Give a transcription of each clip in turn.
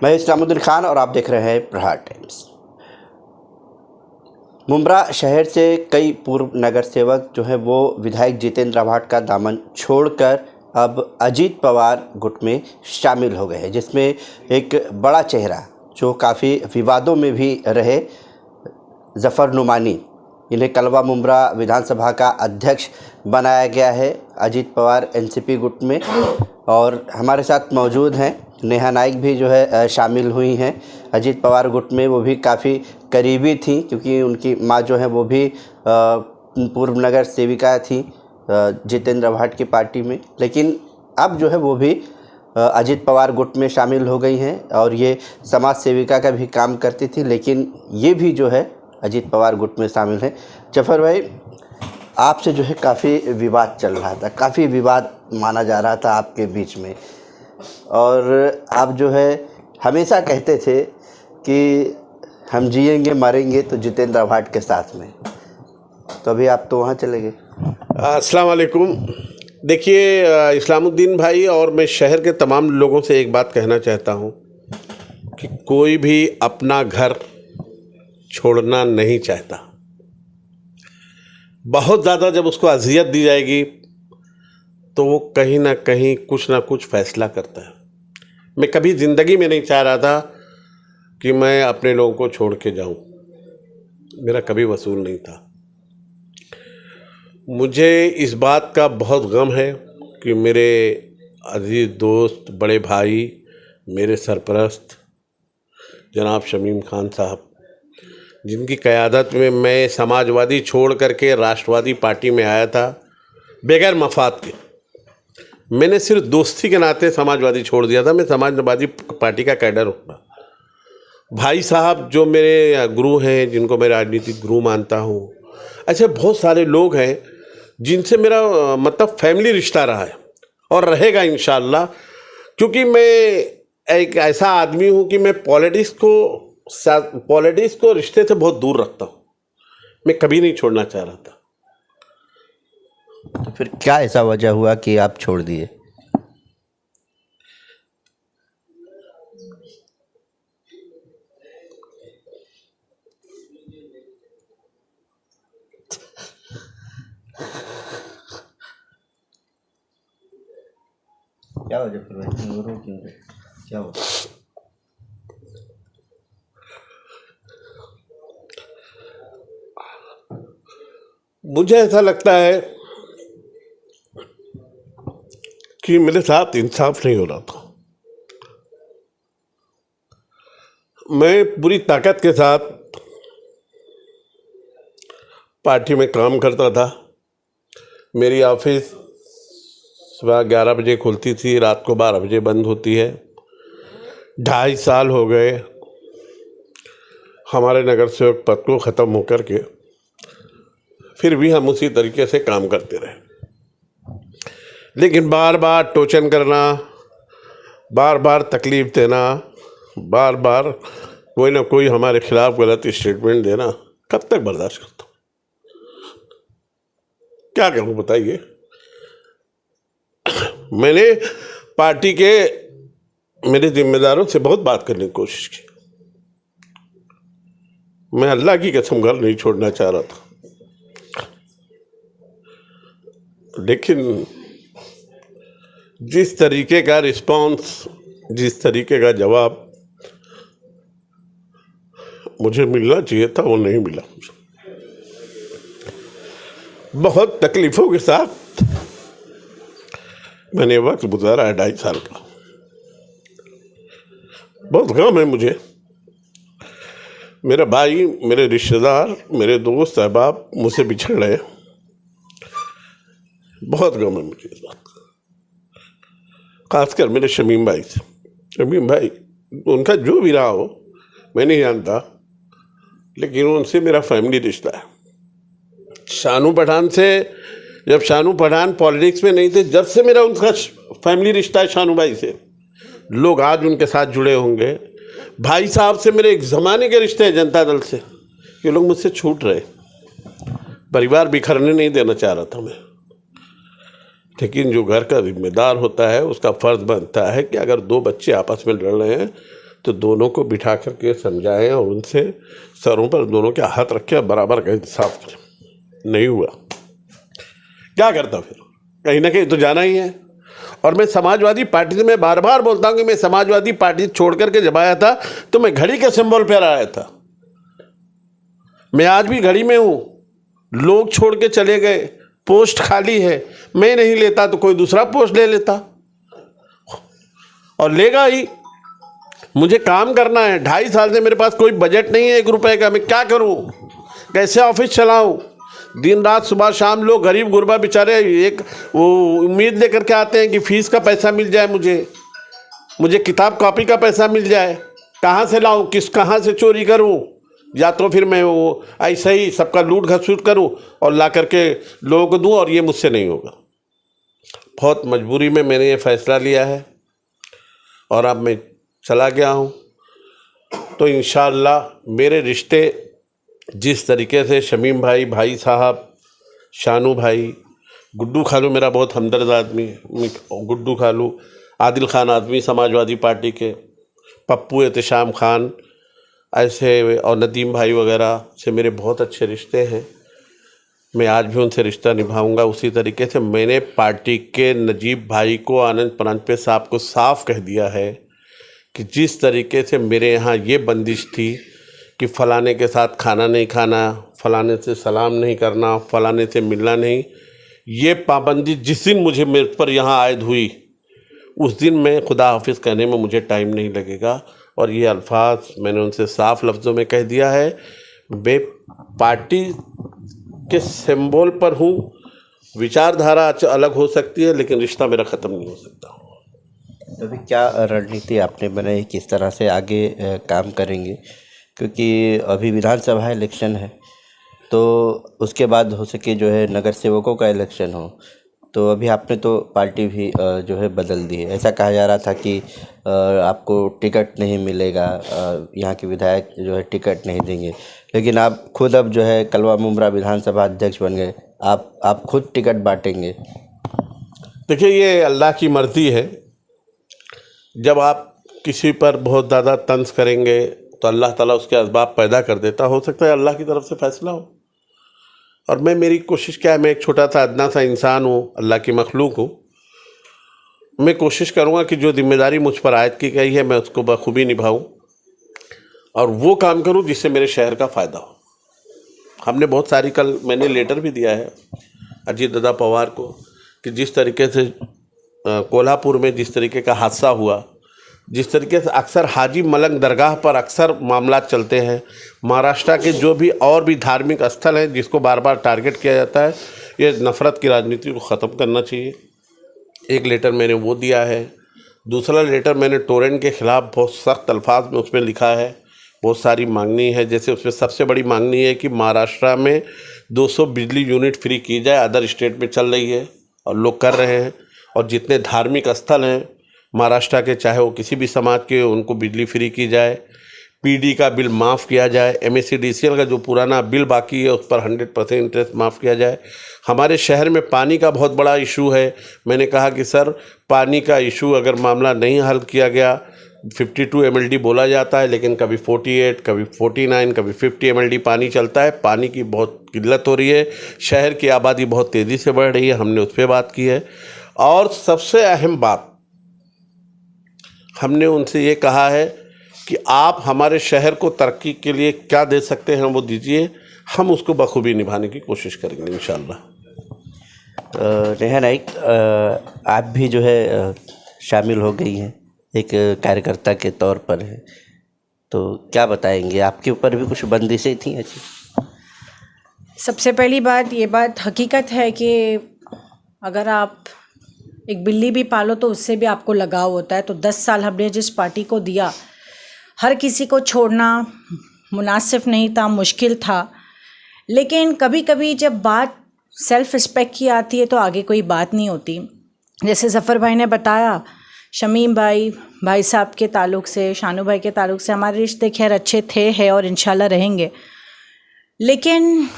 मैं इस्लामुद्दीन खान और आप देख रहे हैं प्रहार टाइम्स। मुंब्रा शहर से कई पूर्व नगर सेवक जो है वो विधायक जितेंद्र आव्हाड का दामन छोड़कर अब अजीत पवार गुट में शामिल हो गए हैं, जिसमें एक बड़ा चेहरा जो काफ़ी विवादों में भी रहे, ज़फ़र नुमानी, इन्हें कलवा मुंब्रा विधानसभा का अध्यक्ष बनाया गया है अजीत पवार एनसीपी गुट में। और हमारे साथ मौजूद हैं नेहा नाइक भी जो है शामिल हुई हैं अजीत पवार गुट में। वो भी काफ़ी करीबी थी क्योंकि उनकी माँ जो है वो भी पूर्व नगर सेविका थी जितेंद्र आव्हाड की पार्टी में, लेकिन अब जो है वो भी अजीत पवार गुट में शामिल हो गई हैं और ये समाज सेविका का भी काम करती थी, लेकिन ये भी जो है अजीत पवार गुट में शामिल हैं। जफर भाई, आपसे जो है काफ़ी विवाद चल रहा था, काफ़ी विवाद माना जा रहा था आपके बीच में, और आप जो है हमेशा कहते थे कि हम जिएंगे मरेंगे तो जितेंद्र आव्हाड के साथ में, तो अभी आप तो वहाँ चले गए। अस्सलाम वालेकुम। देखिए इस्लामुद्दीन भाई, और मैं शहर के तमाम लोगों से एक बात कहना चाहता हूँ कि कोई भी अपना घर छोड़ना नहीं चाहता। बहुत ज़्यादा जब उसको अजियत दी जाएगी तो वो कहीं ना कहीं कुछ ना कुछ फ़ैसला करता है। मैं कभी ज़िंदगी में नहीं चाह रहा था कि मैं अपने लोगों को छोड़ के जाऊं, मेरा कभी वसूल नहीं था। मुझे इस बात का बहुत गम है कि मेरे अजीज दोस्त, बड़े भाई, मेरे सरपरस्त जनाब शमीम खान साहब, जिनकी क़यादत में मैं समाजवादी छोड़ करके राष्ट्रवादी पार्टी में आया था बगैर मफाद के। मैंने सिर्फ दोस्ती के नाते समाजवादी छोड़ दिया था। मैं समाजवादी पार्टी का कैडर हूँ। भाई साहब जो मेरे गुरु हैं, जिनको मैं राजनीतिक गुरु मानता हूँ, ऐसे बहुत सारे लोग हैं जिनसे मेरा मतलब फैमिली रिश्ता रहा है और रहेगा इंशाअल्लाह, क्योंकि मैं एक ऐसा आदमी हूँ कि मैं पॉलिटिक्स को रिश्ते से बहुत दूर रखता हूँ। मैं कभी नहीं छोड़ना चाह रहा था। तो फिर क्या ऐसा वजह हुआ कि आप छोड़ दिए? क्या वजह फिर क्या हुआ? मुझे ऐसा लगता है कि मेरे साथ इंसाफ नहीं हो रहा था। मैं पूरी ताकत के साथ पार्टी में काम करता था। मेरी ऑफिस सुबह 11 बजे खुलती थी, रात को 12 बजे बंद होती है। 2.5 साल हो गए हमारे नगर सेवक पद को ख़त्म होकर के, फिर भी हम उसी तरीके से काम करते रहे। लेकिन बार बार टोचन करना, बार बार तकलीफ़ देना, बार बार कोई ना कोई हमारे खिलाफ गलत स्टेटमेंट देना, कब तक बर्दाश्त करता हूँ? क्या करूँ बताइए। मैंने पार्टी के मेरे जिम्मेदारों से बहुत बात करने की कोशिश की। मैं अल्लाह की कसम घर नहीं छोड़ना चाह रहा था, लेकिन जिस तरीके का रिस्पांस, जिस तरीके का जवाब मुझे मिलना चाहिए था वो नहीं मिला। बहुत तकलीफ़ों के साथ मैंने वक्त गुजारा है 2.5 साल का। बहुत गम है मुझे। मेरा भाई, मेरे रिश्तेदार, मेरे दोस्त अहबाब मुझसे बिछड़ रहे। बहुत गम है मुझे इस बात का, खासकर मेरे शमीम भाई से। शमीम भाई, उनका जो भी रहा हो मैं नहीं जानता, लेकिन उनसे मेरा फैमिली रिश्ता है। शानू पठान से, जब शानू पठान पॉलिटिक्स में नहीं थे, जब से मेरा उनका फैमिली रिश्ता है शानू भाई से। लोग आज उनके साथ जुड़े होंगे। भाई साहब से मेरे एक ज़माने के रिश्ते हैं जनता दल से, ये लोग मुझसे छूट रहे। परिवार बिखरने नहीं देना चाह रहा था मैं, लेकिन जो घर का जिम्मेदार होता है उसका फ़र्ज़ बनता है कि अगर 2 बच्चे आपस में लड़ रहे हैं तो दोनों को बिठा करके समझाएं और उनसे सरों पर दोनों के हाथ रख के बराबर का इंसाफ करें। नहीं हुआ, क्या करता फिर? कहीं ना कहीं तो जाना ही है। और मैं समाजवादी पार्टी से मैं बार बार बोलता हूँ कि मैं समाजवादी पार्टी छोड़ करके जब आया था तो मैं घड़ी के सिंबल पर आया था। मैं आज भी घड़ी में हूँ। लोग छोड़ के चले गए, पोस्ट खाली है, मैं नहीं लेता तो कोई दूसरा पोस्ट ले लेता और लेगा ही। मुझे काम करना है। 2.5 साल से मेरे पास कोई बजट नहीं है 1 रुपए का। मैं क्या करूं? कैसे ऑफिस चलाऊं? दिन रात सुबह शाम लोग गरीब गुरबा बेचारे एक वो उम्मीद लेकर के आते हैं कि फीस का पैसा मिल जाए, मुझे किताब कॉपी का पैसा मिल जाए। कहाँ से लाऊं? कहाँ से चोरी करूं? या तो फिर मैं वो ऐसे ही सबका लूट घसूट करूं और ला करके लोगों को दूं, और ये मुझसे नहीं होगा। बहुत मजबूरी में मैंने ये फैसला लिया है और अब मैं चला गया हूँ। तो इंशाअल्लाह मेरे रिश्ते जिस तरीके से शमीम भाई साहब, शानू भाई, गुड्डू खालू मेरा बहुत हमदर्द आदमी है, गुड्डू खालू, आदिल खान आदमी समाजवादी पार्टी के, पप्पू एहतशाम खान ऐसे, और नदीम भाई वगैरह से मेरे बहुत अच्छे रिश्ते हैं। मैं आज भी उनसे रिश्ता निभाऊंगा उसी तरीके से। मैंने पार्टी के नजीब भाई को, आनंद परांजपे साहब को साफ कह दिया है कि जिस तरीके से मेरे यहाँ ये बंदिश थी कि फ़लाने के साथ खाना नहीं खाना, फ़लाने से सलाम नहीं करना, फ़लाने से मिलना नहीं, ये पाबंदी जिस दिन मुझे मेरे पर यहाँ आयद हुई उस दिन मैं खुदा हाफिज़ कहने में मुझे टाइम नहीं लगेगा। और ये अल्फाज मैंने उनसे साफ लफ्ज़ों में कह दिया है। मैं पार्टी के सिंबल पर हूँ, विचारधारा अलग हो सकती है लेकिन रिश्ता मेरा ख़त्म नहीं हो सकता। अभी क्या रणनीति आपने बनाई, किस तरह से आगे काम करेंगे? क्योंकि अभी विधानसभा इलेक्शन है, तो उसके बाद हो सके जो है नगर सेवकों का इलेक्शन हो, तो अभी आपने तो पार्टी भी जो है बदल दी है। ऐसा कहा जा रहा था कि आपको टिकट नहीं मिलेगा, यहाँ के विधायक जो है टिकट नहीं देंगे, लेकिन आप खुद अब जो है कलवा मुमरा विधानसभा अध्यक्ष बन गए। आप खुद टिकट बांटेंगे। देखिए, ये अल्लाह की मर्ज़ी है। जब आप किसी पर बहुत ज़्यादा तंज करेंगे तो अल्लाह ताला उसके असबाब पैदा कर देता। हो सकता है अल्लाह की तरफ से फ़ैसला हो। और मेरी कोशिश क्या है, मैं एक छोटा सा अदना सा इंसान हूँ, अल्लाह की मखलूक हूँ। मैं कोशिश करूँगा कि जो जिम्मेदारी मुझ पर आयद की गई है मैं उसको बखूबी निभाऊँ और वो काम करूँ जिससे मेरे शहर का फ़ायदा हो। हमने बहुत सारी, कल मैंने लेटर भी दिया है अजीत दादा पवार को कि जिस तरीके से कोल्हापुर में जिस तरीके का हादसा हुआ, जिस तरीके से अक्सर हाजी मलंग दरगाह पर अक्सर मामला चलते हैं, महाराष्ट्र के जो भी और भी धार्मिक स्थल हैं जिसको बार बार टारगेट किया जाता है, ये नफ़रत की राजनीति को ख़त्म करना चाहिए। एक लेटर मैंने वो दिया है। दूसरा लेटर मैंने टोरेंट के ख़िलाफ़ बहुत सख्त अल्फाज में उसमें लिखा है। बहुत सारी मांगनी है, जैसे उसमें सबसे बड़ी मांगनी है कि महाराष्ट्र में 200 बिजली यूनिट फ्री की जाए। अदर स्टेट में चल रही है और लोग कर रहे हैं। और जितने धार्मिक स्थल हैं महाराष्ट्र के, चाहे वो किसी भी समाज के, उनको बिजली फ्री की जाए। पीडी का बिल माफ़ किया जाए। MSCDCL का जो पुराना बिल बाकी है उस पर 100% इंटरेस्ट माफ़ किया जाए। हमारे शहर में पानी का बहुत बड़ा इशू है। मैंने कहा कि सर, पानी का इशू अगर मामला नहीं हल किया गया, 52 MLD बोला जाता है लेकिन कभी 48, कभी 49, कभी 50 MLD पानी चलता है। पानी की बहुत किल्लत हो रही है। शहर की आबादी बहुत तेज़ी से बढ़ रही है, हमने उस पर बात की है। और सबसे अहम बात, हमने उनसे ये कहा है कि आप हमारे शहर को तरक्की के लिए क्या दे सकते हैं वो दीजिए, हम उसको बखूबी निभाने की कोशिश करेंगे इंशाअल्लाह। नेहा नाइक, आप भी जो है शामिल हो गई हैं, एक कार्यकर्ता के तौर पर है, तो क्या बताएंगे? आपके ऊपर भी कुछ बंदिशें थी ऐसी? सबसे पहली बात, ये बात हकीकत है कि अगर आप एक बिल्ली भी पालो तो उससे भी आपको लगाव होता है। तो 10 साल हमने जिस पार्टी को दिया, हर किसी को छोड़ना मुनासिब नहीं था, मुश्किल था। लेकिन कभी कभी जब बात सेल्फ रिस्पेक्ट की आती है तो आगे कोई बात नहीं होती। जैसे ज़फ़र भाई ने बताया, शमीम भाई साहब के ताल्लुक़ से, शानू भाई के ताल्लुक़ से हमारे रिश्ते खैर अच्छे थे, हैं और इंशाल्लाह रहेंगे। लेकिन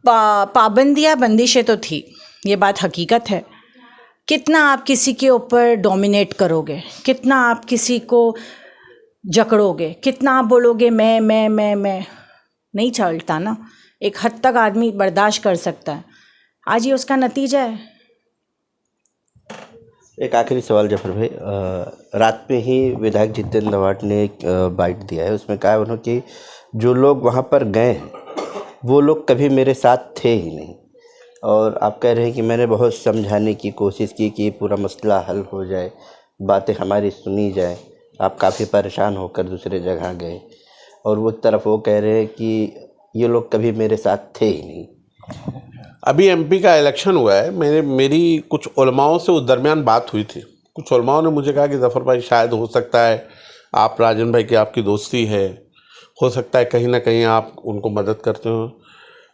पाबंदियाँ, बंदिशें तो थी, ये बात हकीकत है। कितना आप किसी के ऊपर डोमिनेट करोगे, कितना आप किसी को जकड़ोगे, कितना आप बोलोगे मैं नहीं चलता ना। एक हद तक आदमी बर्दाश्त कर सकता है, आज ये उसका नतीजा है। एक आखिरी सवाल जफर भाई, रात में ही विधायक जितेंद्र रावत ने एक बाइट दिया है, उसमें कहा है उन्होंने कि जो लोग वहाँ पर गए हैं वो लोग कभी मेरे साथ थे ही नहीं, और आप कह रहे हैं कि मैंने बहुत समझाने की कोशिश की कि पूरा मसला हल हो जाए, बातें हमारी सुनी जाए। आप काफ़ी परेशान होकर दूसरे जगह गए, और वो तरफ वो कह रहे हैं कि ये लोग कभी मेरे साथ थे ही नहीं। अभी एमपी का इलेक्शन हुआ है, मेरी कुछ उलमाओं से उस दरमियान बात हुई थी। कुछ उलमाओं ने मुझे कहा कि ज़फ़र भाई शायद हो सकता है आप राजन भाई की आपकी दोस्ती है, हो सकता है कहीं ना कहीं आप उनको मदद करते हो।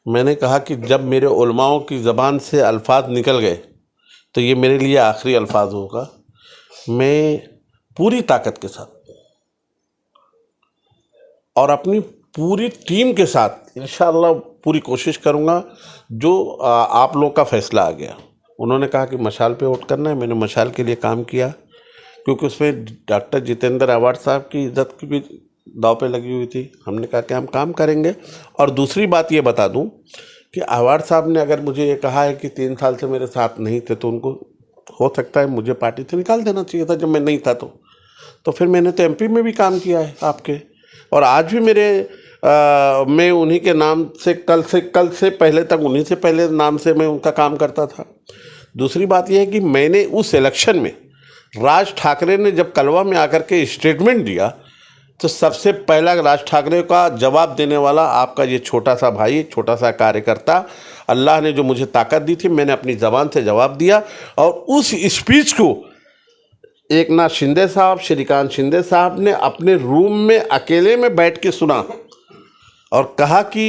मैंने कहा कि जब मेरे उलमाओं की ज़बान से अल्फाज निकल गए तो ये मेरे लिए आखिरी अल्फाज होगा। मैं पूरी ताकत के साथ और अपनी पूरी टीम के साथ इंशाअल्लाह पूरी कोशिश करूँगा। जो आप लोगों का फ़ैसला आ गया, उन्होंने कहा कि मशाल पे वोट करना है, मैंने मशाल के लिए काम किया, क्योंकि उसमें डॉक्टर जितेंद्र रावत साहब की इज्जत की भी दाव पे लगी हुई थी। हमने कहा कि हम काम करेंगे। और दूसरी बात ये बता दूं कि रावत साहब ने अगर मुझे ये कहा है कि 3 साल से मेरे साथ नहीं थे, तो उनको हो सकता है मुझे पार्टी से निकाल देना चाहिए था जब मैं नहीं था। तो फिर मैंने तो एमपी में भी काम किया है आपके, और आज भी मैं उन्हीं के नाम से कल से पहले तक उन्हीं से पहले नाम से मैं उनका काम करता था। दूसरी बात यह है कि मैंने उस इलेक्शन में राज ठाकरे ने जब कलवा में आकर के स्टेटमेंट दिया, तो सबसे पहला राज ठाकरे का जवाब देने वाला आपका ये छोटा सा भाई, छोटा सा कार्यकर्ता। अल्लाह ने जो मुझे ताकत दी थी, मैंने अपनी ज़बान से जवाब दिया। और उस स्पीच को एकनाथ शिंदे साहब, श्रीकांत शिंदे साहब ने अपने रूम में अकेले में बैठ के सुना और कहा कि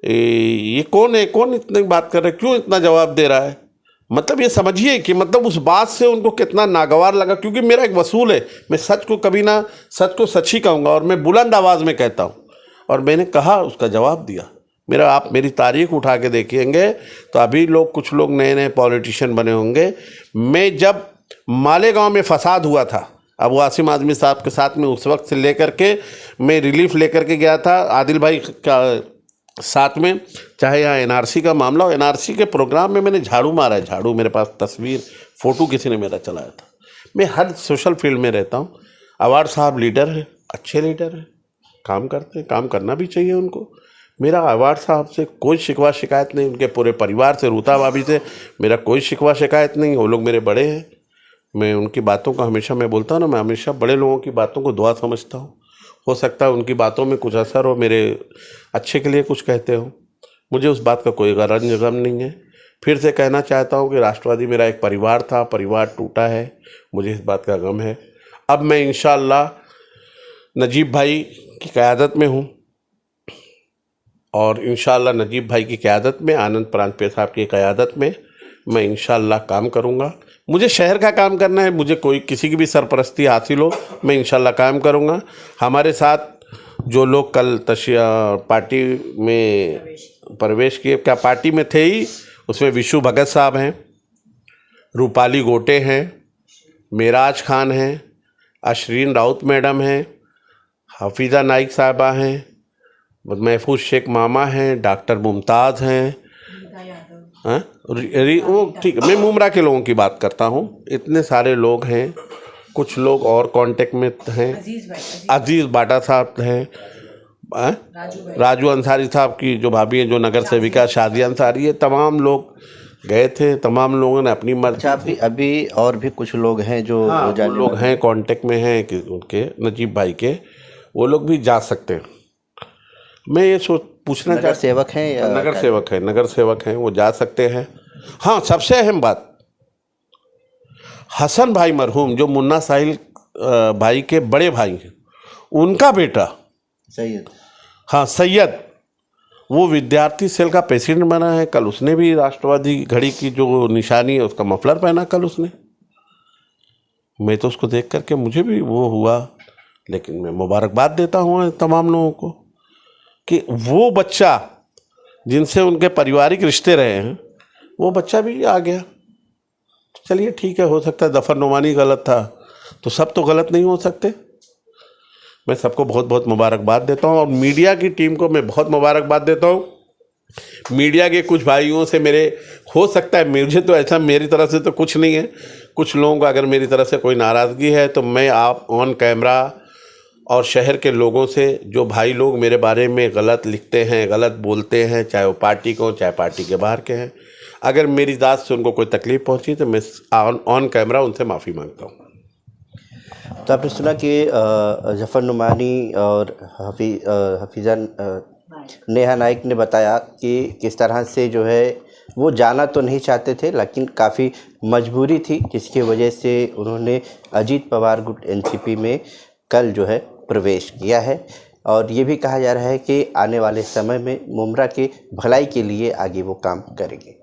ये कौन है, कौन इतनी बात कर रहा है, क्यों इतना जवाब दे रहा है। मतलब ये समझिए कि मतलब उस बात से उनको कितना नागवार लगा, क्योंकि मेरा एक वसूल है, मैं सच को कभी ना सच को सच ही कहूँगा, और मैं बुलंद आवाज़ में कहता हूँ। और मैंने कहा, उसका जवाब दिया। आप मेरी तारीख उठा के देखेंगे तो अभी कुछ लोग नए नए पॉलिटिशियन बने होंगे। मैं जब मालेगांव में फसाद हुआ था अबू आसिम आज़मी साहब के साथ में, उस वक्त से लेकर के मैं रिलीफ लेकर के गया था आदिल भाई का साथ में, चाहे यहाँ एनआरसी का मामला हो। एनआरसी के प्रोग्राम में मैंने झाड़ू मारा है, झाड़ू मेरे पास तस्वीर फ़ोटो किसी ने मेरा चलाया था। मैं हर सोशल फील्ड में रहता हूँ। अवार्ड साहब लीडर है, अच्छे लीडर हैं, काम करते हैं, काम करना भी चाहिए उनको। मेरा अवार्ड साहब से कोई शिकवा शिकायत नहीं, उनके पूरे परिवार से, रूता भाभी से मेरा कोई शिकवा शिकायत नहीं। वो लोग मेरे बड़े हैं, मैं उनकी बातों का हमेशा मैं बोलता हूँ ना, मैं हमेशा बड़े लोगों की बातों को दुआ समझता हूँ। हो सकता है उनकी बातों में कुछ असर हो, मेरे अच्छे के लिए कुछ कहते हो, मुझे उस बात का कोई रंज गम नहीं है। फिर से कहना चाहता हूँ कि राष्ट्रवादी मेरा एक परिवार था, परिवार टूटा है, मुझे इस बात का गम है। अब मैं इंशाअल्लाह नजीब भाई की क़यादत में हूँ, और इंशाअल्लाह नजीब भाई की क़यादत में, आनंद प्रांत साहब की क़यादत में मैं इंशाअल्लाह काम करूँगा। मुझे शहर का काम करना है, मुझे कोई किसी की भी सरपरस्ती हासिल हो, मैं इंशाअल्लाह काम करूँगा। हमारे साथ जो लोग कल पार्टी में प्रवेश किए, क्या पार्टी में थे ही, उसमें विशु भगत साहब हैं, रूपाली गोटे हैं, मेराज खान हैं, अशरीन राउत मैडम हैं, हफीज़ा नाइक साहबा हैं, महफूज शेख मामा हैं, डॉक्टर मुमताज़ हैं, वो ठीक है, मैं मुमरा के लोगों की बात करता हूँ। इतने सारे लोग हैं, कुछ लोग और कांटेक्ट में हैं, अजीज़ बाटा साहब हैं, राजू अंसारी साहब की जो भाभी हैं, जो नगर सेविका शादिया अंसारी है, तमाम लोग गए थे, तमाम लोगों ने अपनी मर्जी। अभी और भी कुछ लोग हैं जो लोग हैं कांटेक्ट में हैं कि उनके नजीब भाई के, वो लोग भी जा सकते हैं। मैं ये पूछना चाहता, सेवक हैं या नगर सेवक हैं, वो जा सकते हैं। हाँ, सबसे अहम बात, हसन भाई मरहूम जो मुन्ना साहिल भाई के बड़े भाई हैं, उनका बेटा सैयद, हाँ सैयद, वो विद्यार्थी सेल का प्रेसिडेंट बना है। कल उसने भी राष्ट्रवादी घड़ी की जो निशानी है उसका मफलर पहना कल उसने। मैं तो उसको देख करके मुझे भी वो हुआ, लेकिन मैं मुबारकबाद देता हूँ तमाम लोगों को कि वो बच्चा जिनसे उनके पारिवारिक रिश्ते रहे हैं, वो बच्चा भी आ गया। चलिए ठीक है, हो सकता है ज़फ़र नुमानी गलत था, तो सब तो गलत नहीं हो सकते। मैं सबको बहुत बहुत मुबारकबाद देता हूँ और मीडिया की टीम को मैं बहुत मुबारकबाद देता हूँ। मीडिया के कुछ भाइयों से मेरे हो सकता है, मुझे तो ऐसा मेरी तरफ से तो कुछ नहीं है, कुछ लोगों को अगर मेरी तरफ से कोई नाराज़गी है तो मैं आप ऑन कैमरा और शहर के लोगों से, जो भाई लोग मेरे बारे में गलत लिखते हैं, गलत बोलते हैं, चाहे वो पार्टी को चाहे पार्टी के बाहर के हैं, अगर मेरी बात से उनको कोई तकलीफ़ पहुंची तो मैं ऑन कैमरा उनसे माफ़ी मांगता हूं। तो आपने सुना कि ज़फ़र नुमानी और हफीज़ा नेहा नाइक ने बताया कि किस तरह से जो है वो जाना तो नहीं चाहते थे, लेकिन काफ़ी मजबूरी थी, जिसकी वजह से उन्होंने अजीत पवार गुट एनसीपी में कल जो है प्रवेश किया है। और ये भी कहा जा रहा है कि आने वाले समय में मुमरा की भलाई के लिए आगे वो काम करेंगे।